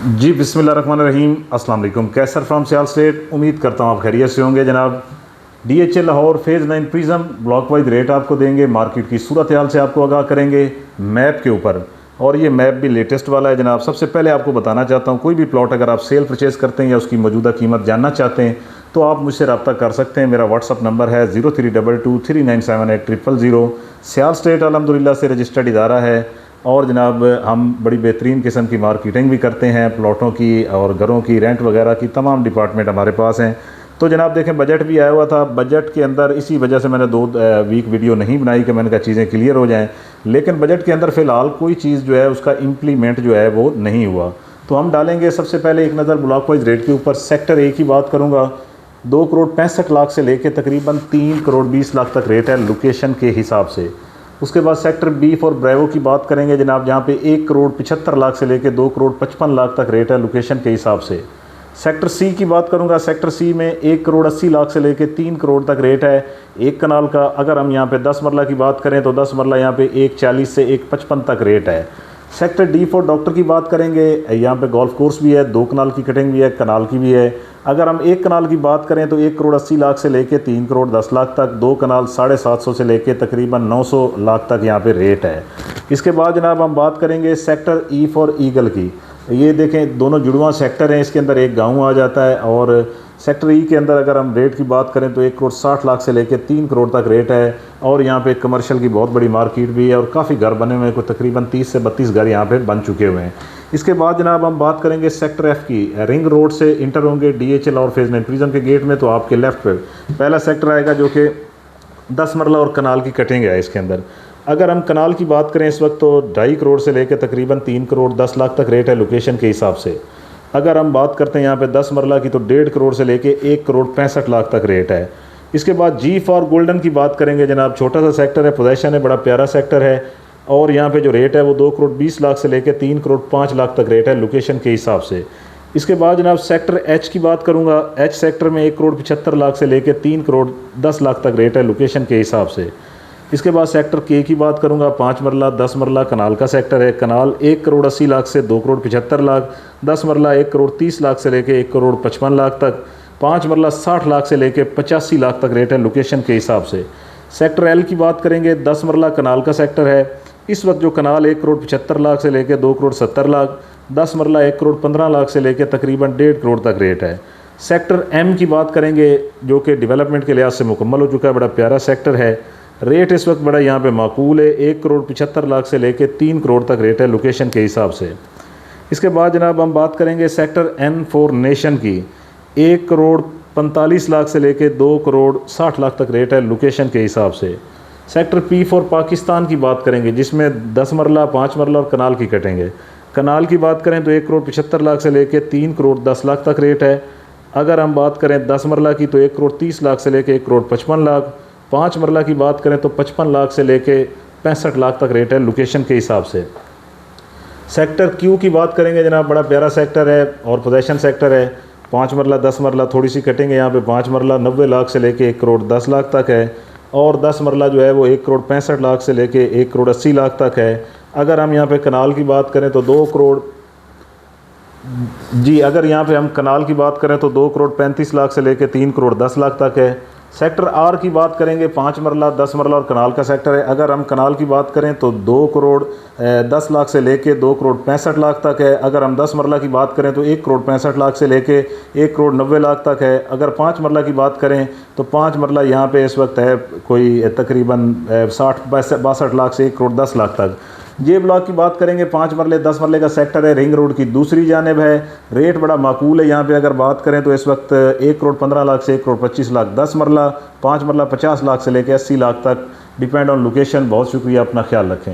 जी बिस्मिल्लाहिर्रहमानिर्रहीम। अस्सलाम वालेकुम। कैसर फ्रॉम सियाल स्टेट। उम्मीद करता हूँ आप खैरियत से होंगे जनाब। DHA Lahore phase 9 prism block wise rate आपको देंगे, मार्केट की सूरत हाल से आपको आगाह करेंगे मैप के ऊपर, और ये मैप भी लेटेस्ट वाला है जनाब। सबसे पहले आपको बताना चाहता हूँ, कोई भी प्लॉट अगर आप सेल परचेज़ करते हैं या उसकी मौजूदा कीमत जानना चाहते हैं तो आप मुझसे रब्ता कर सकते हैं। मेरा व्हाट्सअप नंबर है 0322397800। सियाल स्टेट अलहमदुलिल्लाह से रजिस्टर्ड इदारा है, और जनाब हम बड़ी बेहतरीन किस्म की मार्केटिंग भी करते हैं, प्लॉटों की और घरों की, रेंट वगैरह की तमाम डिपार्टमेंट हमारे पास हैं। तो जनाब देखें, बजट भी आया हुआ था। बजट के अंदर इसी वजह से मैंने 2 वीक वीडियो नहीं बनाई कि मैंने कहा चीज़ें क्लियर हो जाएं, लेकिन बजट के अंदर फ़िलहाल कोई चीज़ जो है उसका इम्प्लीमेंट जो है वो नहीं हुआ। तो हम डालेंगे सबसे पहले एक नज़र ब्लॉक वाइज रेट के ऊपर। सेक्टर ए की बात करूँगा, 2,65,00,000 से लेकर तकरीबन 3,20,00,000 तक रेट है लोकेशन के हिसाब से। उसके बाद सेक्टर बी फॉर ब्रेवो की बात करेंगे जनाब, जहाँ पे 1,75,00,000 से लेकर 2,55,00,000 तक रेट है लोकेशन के हिसाब से। सेक्टर सी की बात करूँगा, सेक्टर सी में 1,80,00,000 से लेकर 3 करोड़ तक रेट है एक कनाल का। अगर हम यहाँ पे 10 मरला की बात करें तो 10 मरला यहाँ पे 1,40 से 1,55 तक रेट है। सेक्टर डी फॉर डॉक्टर की बात करेंगे, यहाँ पे गोल्फ कोर्स भी है, 2 कनाल की कटिंग भी है, कनाल की भी है। अगर हम 1 कनाल की बात करें तो 1,80,00,000 से लेके 3,10,00,000 तक, 2 कनाल 750 से लेके तकरीबन 900,00,000 तक यहाँ पे रेट है। इसके बाद जनाब हम बात करेंगे सेक्टर ई फॉर ईगल की। ये देखें, दोनों जुड़वा सेक्टर हैं, इसके अंदर एक गाँव आ जाता है। और सेक्टर ई के अंदर अगर हम रेट की बात करें तो 1,60,00,000 से लेकर 3 करोड़ तक रेट है। और यहाँ पे कमर्शियल की बहुत बड़ी मार्केट भी है और काफ़ी घर बने हुए हैं, कोई तकरीबन 30 से 32 घर यहाँ पे बन चुके हुए हैं। इसके बाद जनाब हम बात करेंगे सेक्टर एफ की। रिंग रोड से इंटर होंगे DHA और फेज़ 9 प्रिज्म के गेट में, तो आपके लेफ़्ट पे पहला सेक्टर आएगा जो कि 10 मरला और कनाल की कटिंग है इसके अंदर। अगर हम कनाल की बात करें इस वक्त तो 2.5 करोड़ से लेकर तकरीबन 3,10,00,000 तक रेट है लोकेशन के हिसाब से। अगर हम बात करते हैं यहाँ पे 10 मरला की तो 1.5 करोड़ से लेके 1,65,00,000 तक रेट है। इसके बाद जी फॉर गोल्डन की बात करेंगे जनाब, छोटा सा सेक्टर है, पोजेशन है, बड़ा प्यारा सेक्टर है। और यहाँ पे जो रेट है वो 2,20,00,000 से लेकर 3,05,00,000 तक रेट है लोकेशन के हिसाब से। इसके बाद जनाब सेक्टर एच की बात करूँगा, एच सेक्टर में 1,75,00,000 से लेकर 3,10,00,000 तक रेट है लोकेशन के हिसाब से। इसके बाद सेक्टर के की बात करूँगा, 5 मरला 10 मरला कनाल का सेक्टर है। कनाल 1,80,00,000 से 2,75,00,000, 10 मरला 1,30,00,000 से लेकर 1,55,00,000 तक, 5 मरला 60,00,000 से लेकर 85,00,000 तक रेट है लोकेशन के हिसाब से। सेक्टर एल की बात करेंगे, 10 मरला कनाल का सेक्टर है। इस वक्त जो कनाल 1,75,00,000 से लेकर 2,70,00,000, 10 मरला 1,15,00,000 से लेकर तकरीबन 1.5 करोड़ तक रेट है। सेक्टर एम की बात करेंगे जो कि डेवलपमेंट के लिहाज से मुकम्मल हो चुका है, बड़ा प्यारा सेक्टर है। रेट इस वक्त बड़ा यहाँ पे माकूल है, 1,75,00,000 से लेकर 3 करोड़ तक रेट है लोकेशन के हिसाब से। इसके बाद जनाब हम बात करेंगे सेक्टर एन फॉर नेशन की। 1,45,00,000 से लेकर 2,60,00,000 तक रेट है लोकेशन के हिसाब से। सेक्टर पी फॉर पाकिस्तान की बात करेंगे जिसमें 10 मरला 5 मरला और कनाल की कटेंगे। कनाल की बात करें तो 1,75,00,000 से लेकर 3,10,00,000 तक रेट है। अगर हम बात करें 10 मरला की तो 1,30,00,000 से लेकर 1,55,00,000, 5 मरला की बात करें तो 55,00,000 से लेकर 65,00,000 तक रेट है लोकेशन के हिसाब से। सेक्टर क्यू की बात करेंगे जनाब, बड़ा प्यारा सेक्टर है और पोजेशन सेक्टर है। 5 मरला 10 मरला थोड़ी सी कटेंगे, यहाँ पे 5 मरला 90,00,000 से लेकर 1,10,00,000 तक है। और 10 मरला जो है वो 1,65,00,000 से लेकर 1,80,00,000 तक है। अगर हम यहाँ पे कनाल की बात करें तो 2 करोड़ जी, अगर यहाँ पे हम कनाल की बात करें तो 2,35,00,000 से लेकर 3,10,00,000 तक है। सेक्टर आर की बात करेंगे, 5 मरला 10 मरला और कनाल का सेक्टर है। अगर हम कनाल की बात करें तो 2,10,00,000 से लेके 2,65,00,000 तक है। अगर हम 10 मरला की बात करें तो 1,65,00,000 से लेके 1,90,00,000 तक है। अगर 5 मरला की बात करें तो 5 मरला यहाँ पे इस वक्त है कोई तकरीबन 60-62,00,000 से 1,10,00,000 तक। जे ब्लॉक की बात करेंगे, 5 मरले 10 मरले का सेक्टर है, रिंग रोड की दूसरी जानिब है। रेट बड़ा माकूल है यहाँ पे। अगर बात करें तो इस वक्त 1,15,00,000 से 1,25,00,000 10 मरला, 5 मरला 50,00,000 से लेकर 80,00,000 तक, डिपेंड ऑन लोकेशन। बहुत शुक्रिया, अपना ख्याल रखें।